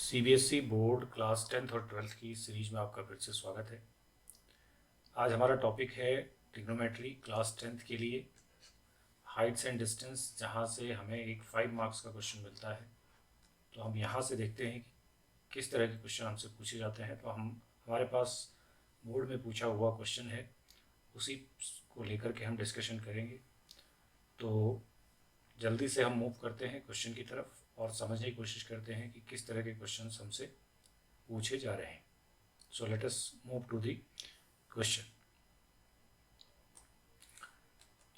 CBSE board class 10th और 12th की series में आपका फिर से स्वागत है। आज हमारा टॉपिक है ट्रिग्नोमेट्री क्लास 10th के लिए हाइट्स एंड डिस्टेंस, जहाँ से हमें एक 5 मार्क्स का क्वेश्चन मिलता है। तो हम यहाँ से देखते हैं कि किस तरह के क्वेश्चन हमसे पूछे जाते हैं। तो हमारे पास बोर्ड में पूछा हुआ क्वेश्चन है, उसी को लेकर के हम डिस्कशन करेंगे। तो जल्दी से हम मूव करते हैं क्वेश्चन की तरफ और समझने की कोशिश करते हैं कि किस तरह के क्वेश्चंस हमसे पूछे जा रहे हैं। So let us move to the question.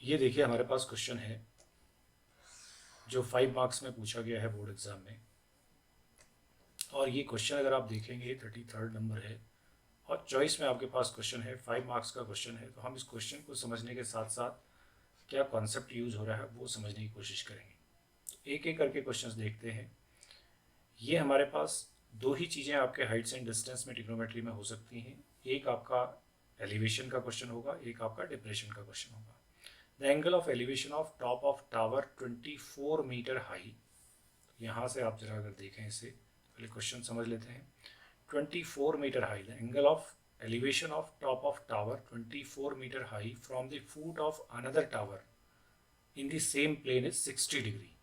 ये देखिए हमारे पास क्वेश्चन है जो 5 मार्क्स में पूछा गया है बोर्ड एग्जाम में, और ये क्वेश्चन अगर आप देखेंगे 33rd नंबर है और चॉइस में आपके पास क्वेश्चन है, 5 मार्क्स का क्वेश्चन है। तो हम इस क्वेश्चन को समझने के साथ साथ क्या कॉन्सेप्ट यूज हो रहा है वो समझने की कोशिश करेंगे। तो एक एक करके क्वेश्चंस देखते हैं। ये हमारे पास दो ही चीज़ें आपके हाइट्स एंड डिस्टेंस में ट्रिग्नोमेट्री में हो सकती हैं। एक आपका एलिवेशन का क्वेश्चन होगा, एक आपका डिप्रेशन का क्वेश्चन होगा। The angle of elevation of top of tower 24 metre high. यहाँ से आप जरा अगर देखें इसे, पहले क्वेश्चन समझ लेते हैं। 24 metre high, the angle of elevation of top of tower 24 metre high from the foot of another tower in the same plane is 60 degree.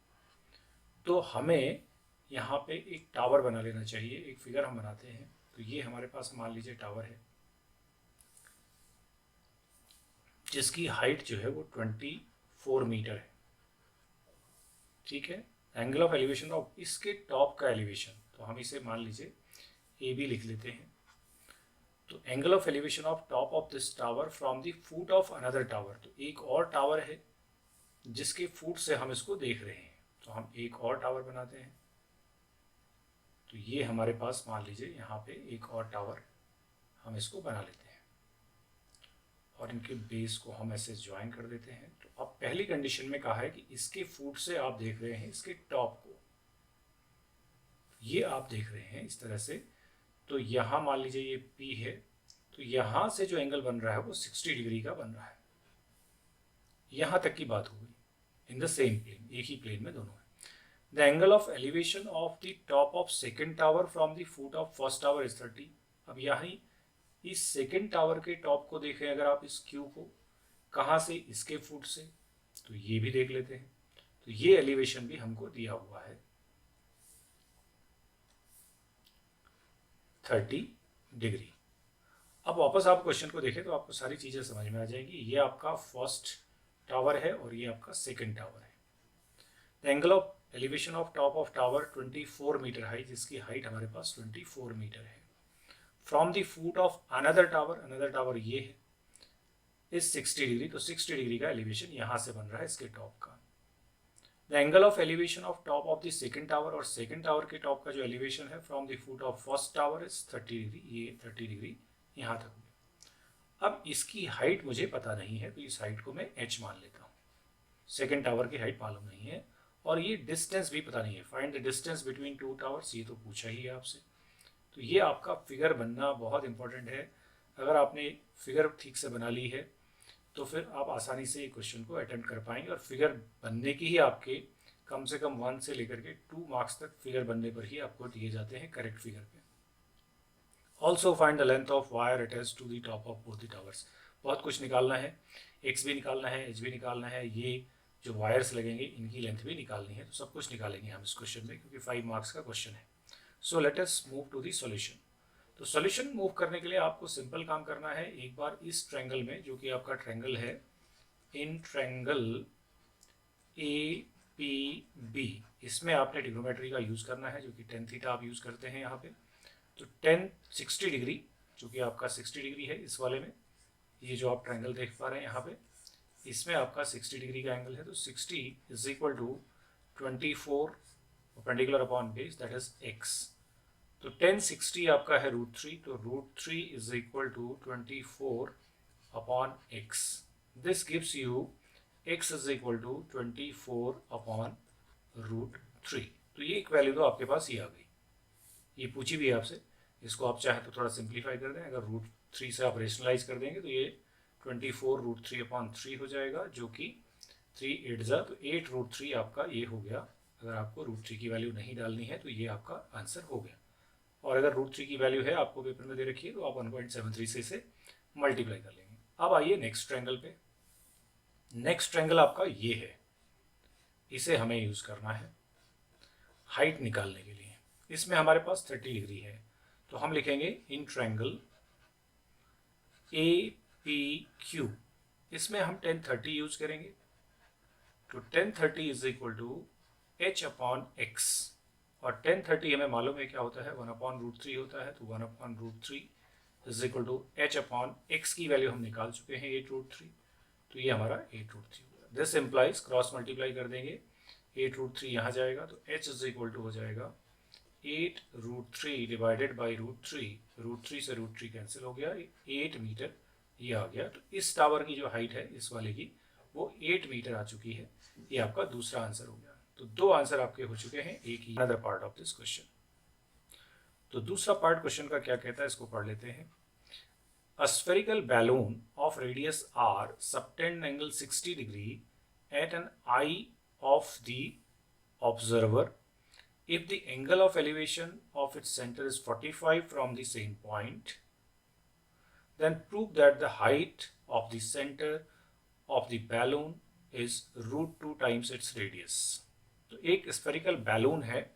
तो हमें यहाँ पे एक टावर बना लेना चाहिए। एक फिगर हम बनाते हैं। तो ये हमारे पास मान लीजिए टावर है जिसकी हाइट जो है वो 24 मीटर है, ठीक है। एंगल ऑफ एलिवेशन ऑफ इसके टॉप का एलिवेशन, तो हम इसे मान लीजिए ए बी लिख लेते हैं। तो angle of elevation of top of this tower from the foot of another tower, तो एक और टावर है जिसके फुट से हम इसको देख रहे हैं। तो हम एक और टावर बनाते हैं। तो ये हमारे पास मान लीजिए यहाँ पे एक और टावर हम इसको बना लेते हैं और इनके बेस को हम ऐसे ज्वाइन कर देते हैं। तो अब पहली कंडीशन में कहा है कि इसके फुट से आप देख रहे हैं इसके टॉप को, ये आप देख रहे हैं इस तरह से। तो यहाँ मान लीजिए ये P है, तो यहाँ से जो एंगल बन रहा है वो 60 डिग्री का बन रहा है। यहाँ तक की बात हो गई। इन द सेम प्लेन, एक ही प्लेन में दोनों है। The angle of elevation of the top of second tower from the foot of first tower is 30। अब यहाँ इस सेकेंड टावर के टॉप को देखें अगर आप इस क्यू को, कहाँ से, इसके फुट से, तो ये भी देख लेते हैं। तो ये एलिवेशन भी हमको दिया हुआ है 30 डिग्री। अब वापस आप क्वेश्चन को देखें तो आपको सारी चीज़ें समझ में आ जाएगी। ये आपका फर्स्ट टावर है और ये आपका सेकेंड टावर है। The angle of elevation of top of tower 24 metre high, जिसकी हाइट हमारे पास 24 मीटर है, from the foot of another tower ये है, इस 60 डिग्री। तो 60 डिग्री का एलिवेशन यहाँ से बन रहा है इसके टॉप का। The angle of elevation of top of the second tower, और सेकेंड टावर के टॉप का जो एलिवेशन है from the foot of first tower is 30 degree. ये 30 डिग्री यहाँ तक हो गया। अब इसकी हाइट मुझे पता नहीं है, तो इस हाइट को मैं h मान लेता हूँ। सेकेंड टावर की हाइट मालूम नहीं है और ये डिस्टेंस भी पता नहीं है। Find the distance between two towers, ये तो पूछा ही है आपसे। तो ये आपका फिगर बनना बहुत इंपॉर्टेंट है। अगर आपने फिगर ठीक से बना ली है तो फिर आप आसानी से क्वेश्चन को अटेम्प्ट कर पाएंगे। और फिगर बनने की ही आपके कम से कम 1 से लेकर के 2 मार्क्स तक फिगर बनने पर ही आपको दिए जाते हैं करेक्ट फिगर पे। Also find the length of wire attach to the top of both the towers. बहुत कुछ निकालना है, एक्स भी निकालना है, एच भी निकालना है, ये जो वायर्स लगेंगे इनकी लेंथ भी निकालनी है। तो सब कुछ निकालेंगे हम इस क्वेश्चन में, क्योंकि 5 मार्क्स का क्वेश्चन है। So let us move to the solution. तो सॉल्यूशन मूव करने के लिए आपको सिंपल काम करना है। एक बार इस ट्रायंगल में, जो कि आपका ट्रायंगल है इन ट्रायंगल APB, इसमें आपने ट्रिग्नोमेट्री का यूज़ करना है, जो कि tan थीटा आप यूज़ करते हैं यहाँ पे। तो tan 60 डिग्री, जो कि आपका 60 डिग्री है इस वाले में, ये जो आप ट्रायंगल देख पा रहे हैं यहाँ पे, इसमें आपका 60 डिग्री का एंगल है। तो 60 is equal to 24 perpendicular upon base, that is x। तो tan 60 आपका है √3, तो √3 is equal to 24 upon x। This gives you x is equal to 24 upon √3। तो ये एक वैल्यू तो आपके पास ये आ गई, ये पूछी भी है आपसे। इसको आप चाहे तो थोड़ा सिंप्लीफाई कर दें। अगर √3 से आप रेशनलाइज कर देंगे तो ये 24 √3 अपॉन 3 हो जाएगा, जो कि 3 8 जा, तो 8 √3 आपका ये हो गया। अगर आपको √3 की वैल्यू नहीं डालनी है तो ये आपका आंसर हो गया। और अगर √3 की वैल्यू है आपको पेपर में दे रखी है तो आप 1.73 से इसे मल्टीप्लाई कर लेंगे। अब आइए नेक्स्ट ट्रायंगल पे। नेक्स्ट ट्रायंगल आपका ये है, इसे हमें यूज करना है हाइट निकालने के लिए। इसमें हमारे पास 30 डिग्री है, तो हम लिखेंगे इन ट्रायंगल APQ, इसमें हम tan 30 यूज करेंगे। तो tan 30 is equal to h/x, और tan 30 हमें मालूम है क्या होता है, 1/√3 होता है। तो 1/√3 इज इक्वल टू h/x की वैल्यू हम निकाल चुके हैं 8√3, तो ये हमारा 8√3 होगा। दिस इम्प्लाइज क्रॉस मल्टीप्लाई कर देंगे, 8√3 यहाँ जाएगा तो h इज इक्वल टू हो जाएगा 8√3 डिवाइडेड बाई √3, √3 से √3 कैंसिल हो गया, 8 मीटर ये आ गया। तो इस टावर की जो हाइट है इस वाले की वो 8 मीटर आ चुकी है। ये आपका दूसरा आंसर हो गया। तो दो आंसर आपके हो चुके हैं एक ही। Another part of this question, तो दूसरा पार्ट क्वेश्चन का क्या कहता है इसको पढ़ लेते हैं। A spherical balloon of radius r subtend angle 60 degree at an eye of the observer if the angle of elevation of its center is 45 from the same point, then prove that the height of the center of the balloon is √2 times its radius। तो एक spherical balloon है,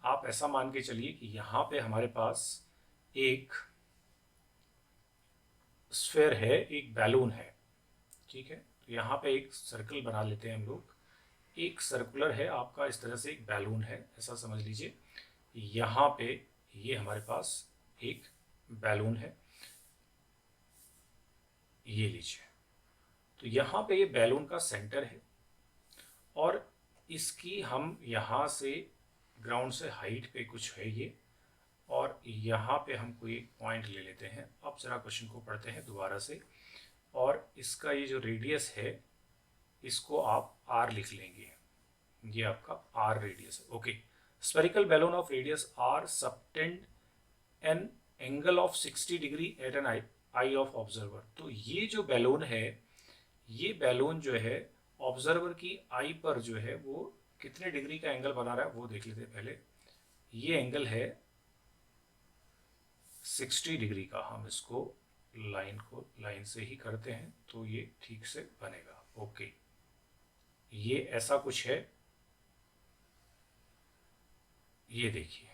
आप ऐसा मान के चलिए कि यहाँ पे हमारे पास एक स्फेयर है, एक बैलून है, ठीक है। तो यहाँ पे एक सर्कल बना लेते हैं हम लोग। एक सर्कुलर है आपका, इस तरह से एक बैलून है, ऐसा समझ लीजिए। यहाँ पे ये हमारे पास एक बैलून है, ये लीजिए। तो यहाँ पे ये बैलून का सेंटर है और इसकी हम यहाँ से ग्राउंड से हाइट पे कुछ है ये, और यहाँ पे हम कोई एक पॉइंट ले लेते हैं। अब जरा क्वेश्चन को पढ़ते हैं दोबारा से, और इसका ये जो रेडियस है इसको आप r लिख लेंगे, ये आपका r रेडियस है। Okay, spherical balloon of radius r subtend an angle of 60 degree at an eye of observer. तो ये जो बैलून है, ये बैलून जो है ऑब्जर्वर की आई पर जो है वो कितने डिग्री का एंगल बना रहा है वो देख लेते हैं पहले। ये एंगल है 60 डिग्री का, हम इसको लाइन से ही करते हैं तो ये ठीक से बनेगा। ओके, ये ऐसा कुछ है, ये देखिए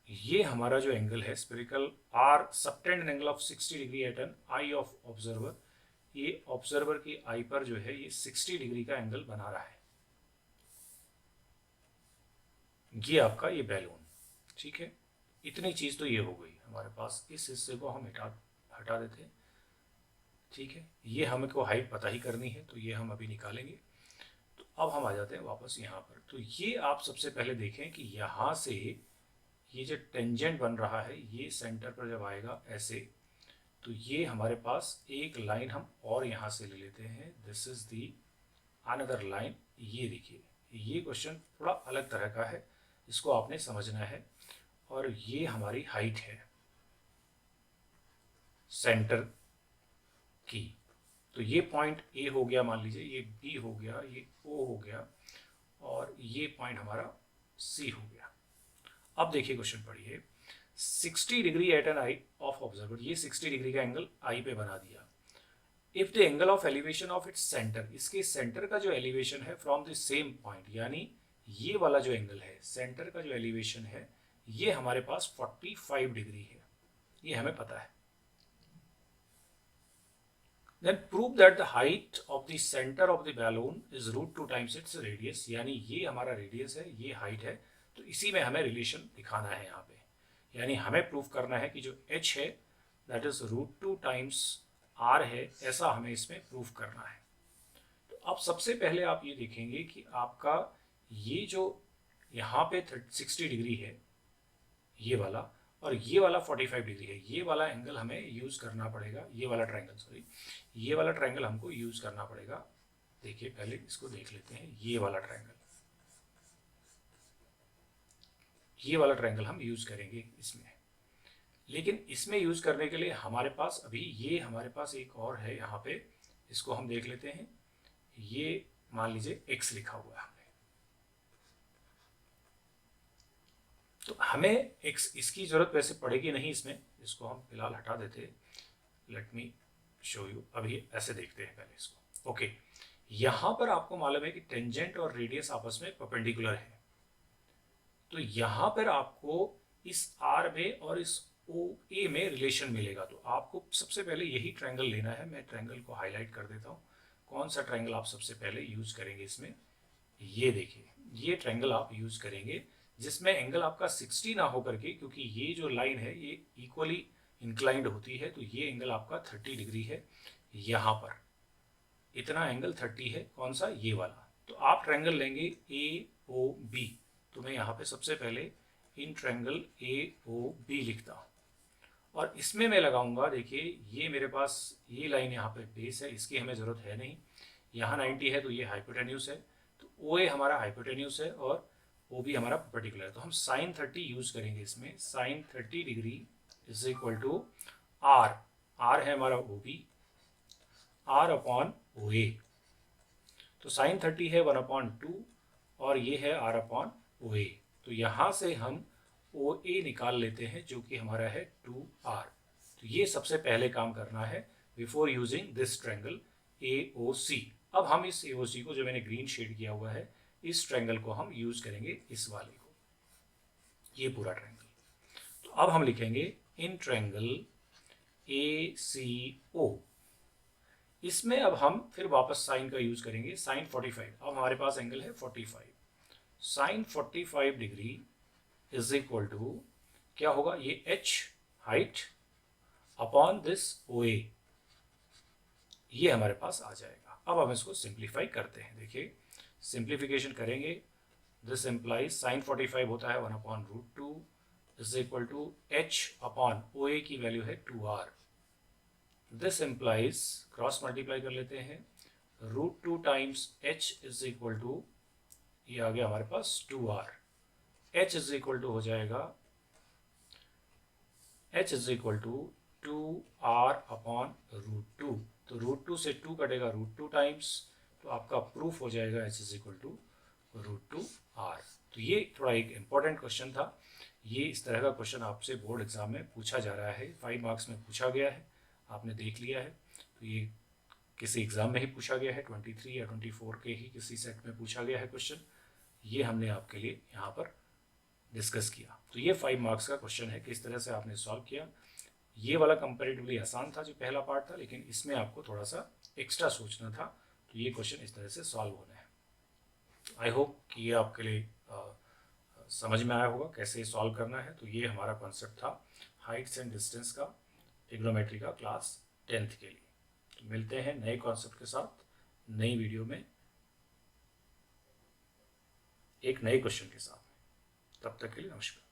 ये हमारा जो एंगल है spherical r subtend angle of 60 degree at an eye of observer, ये ऑब्जर्वर की आई पर जो है ये 60 डिग्री का एंगल बना रहा है। ये आपका ये बैलून, ठीक है। इतनी चीज तो ये हो गई हमारे पास, इस हिस्से को हम हटा देते हैं, ठीक है। ये हमको हाइट पता ही करनी है तो ये हम अभी निकालेंगे। तो अब हम आ जाते हैं वापस यहाँ पर। तो ये आप सबसे पहले देखें कि यहाँ से ये जो टेंजेंट बन रहा है ये सेंटर पर जब आएगा ऐसे, तो ये हमारे पास एक लाइन हम और यहाँ से ले लेते हैं। This is the another line. ये देखिए ये क्वेश्चन थोड़ा अलग तरह का है, इसको आपने समझना है। और ये हमारी हाइट है सेंटर की। तो ये पॉइंट ए हो गया, मान लीजिए ये बी हो गया, ये ओ हो गया, और ये पॉइंट हमारा सी हो गया। अब देखिए क्वेश्चन पढ़िए। 60 degree at an eye of observer, ये 60 डिग्री का एंगल आई पे बना दिया। If the angle of elevation of its centre, इसके सेंटर का जो एलिवेशन है फ्रॉम द सेम पॉइंट, यानी ये वाला जो एंगल है सेंटर का जो एलिवेशन है ये हमारे पास 45 डिग्री है, ये हमें पता है। Then prove that the height of the center of the balloon is √2 times its radius, यानी ये हमारा रेडियस है, ये हाइट है। तो इसी में हमें रिलेशन दिखाना है यहाँ पे, यानी हमें प्रूव करना है कि जो h है दैट इज √2 टाइम्स r है, ऐसा हमें इसमें प्रूव करना है। तो अब सबसे पहले आप ये देखेंगे कि आपका ये जो यहाँ पे 60 डिग्री है ये वाला, और ये वाला 45 डिग्री है। ये वाला एंगल हमें यूज करना पड़ेगा, ये वाला ट्रायंगल, सॉरी ये वाला ट्रायंगल हमको यूज करना पड़ेगा। देखिए पहले इसको देख लेते हैं, ये वाला ट्रायंगल, ये वाला ट्रायंगल हम यूज करेंगे इसमें। लेकिन इसमें यूज करने के लिए हमारे पास अभी ये हमारे पास एक और है यहाँ पे, इसको हम देख लेते हैं। ये मान लीजिए x लिखा हुआ है हमने, तो हमें एक इसकी ज़रूरत वैसे पड़ेगी नहीं इसमें, इसको हम फिलहाल हटा देते हैं। लेट मी शो यू, अभी ऐसे देखते हैं पहले इसको। ओके, यहाँ पर आपको मालूम है कि टेंजेंट और रेडियस आपस में परपेंडिकुलर है, तो यहाँ पर आपको इस आर में और इस ओ ए में रिलेशन मिलेगा। तो आपको सबसे पहले यही ट्रायंगल लेना है। मैं ट्रायंगल को हाईलाइट कर देता हूँ। कौन सा ट्रायंगल आप सबसे पहले यूज करेंगे इसमें, ये देखिए, ये ट्रायंगल आप यूज करेंगे जिसमें एंगल आपका 60 ना होकर के, क्योंकि ये जो लाइन है ये इक्वली इंक्लाइंड होती है, तो ये एंगल आपका 30 डिग्री है। यहाँ पर इतना एंगल 30 है, कौन सा, ये वाला। तो आप ट्रायंगल लेंगे ए ओ बी। तो मैं यहाँ पे सबसे पहले in triangle A O B लिखता हूँ और इसमें मैं लगाऊंगा, देखिए ये मेरे पास ये लाइन यहाँ पे बेस है, इसकी हमें ज़रूरत है नहीं। यहाँ 90 है तो ये हाइपोटेन्यूज है, तो ओ ए हमारा हाइपोटेन्यूज है और ओ बी हमारा पर्टिकुलर है। तो हम साइन 30 यूज करेंगे इसमें। Sine 30 degree is equal to R, R है हमारा O B, R upon O A. तो साइन 30 है 1/2 और ये है आर अपॉन ओ ए। तो यहाँ से हम ओ ए निकाल लेते हैं जो कि हमारा है 2r। तो ये सबसे पहले काम करना है before using this triangle A O C. अब हम इस ए ओ सी को, जो मैंने ग्रीन शेड किया हुआ है, इस ट्रायंगल को हम यूज करेंगे, इस वाले को, ये पूरा ट्रायंगल। तो अब हम लिखेंगे इन ट्रायंगल ए सी ओ। इसमें अब हम फिर वापस साइन का यूज करेंगे, साइन 45। अब हमारे पास एंगल है 45। Sine 45 degree is equal to क्या होगा, ये h height upon this O A, ये हमारे पास आ जाएगा। अब हम इसको सिंप्लीफाई करते हैं। देखिए सिंप्लीफिकेशन करेंगे, दिस इंप्लाइज साइन 45 होता है 1/√2 is equal to h upon O A की वैल्यू है 2r। This implies, cross multiply कर लेते हैं, √2 times h is equal to, ये आ गया हमारे पास 2r। h is equal to हो जाएगा, h is equal to 2r upon √2। तो √2 से 2 कटेगा, √2 टाइम्स, तो आपका प्रूफ हो जाएगा h is equal to √2r। तो ये थोड़ा एक इंपॉर्टेंट क्वेश्चन था। ये इस तरह का क्वेश्चन आपसे बोर्ड एग्जाम में पूछा जा रहा है, 5 मार्क्स में पूछा गया है, आपने देख लिया है। तो ये किसी एग्जाम में ही पूछा गया है, 23 या 24 के ही किसी सेट में पूछा गया है क्वेश्चन। ये हमने आपके लिए यहाँ पर डिस्कस किया। तो ये 5 मार्क्स का क्वेश्चन है, किस तरह से आपने सॉल्व किया। ये वाला कंपैरेटिवली आसान था जो पहला पार्ट था, लेकिन इसमें आपको थोड़ा सा एक्स्ट्रा सोचना था। तो ये क्वेश्चन इस तरह से सॉल्व होना है। आई होप कि ये आपके लिए समझ में आया होगा कैसे सॉल्व करना है। तो ये हमारा कॉन्सेप्ट था हाइट्स एंड डिस्टेंस का, ट्रिग्नोमेट्री का, क्लास 10th के लिए। तो मिलते हैं नए कॉन्सेप्ट के साथ नई वीडियो में एक नए क्वेश्चन के साथ। तब तक के लिए नमस्कार।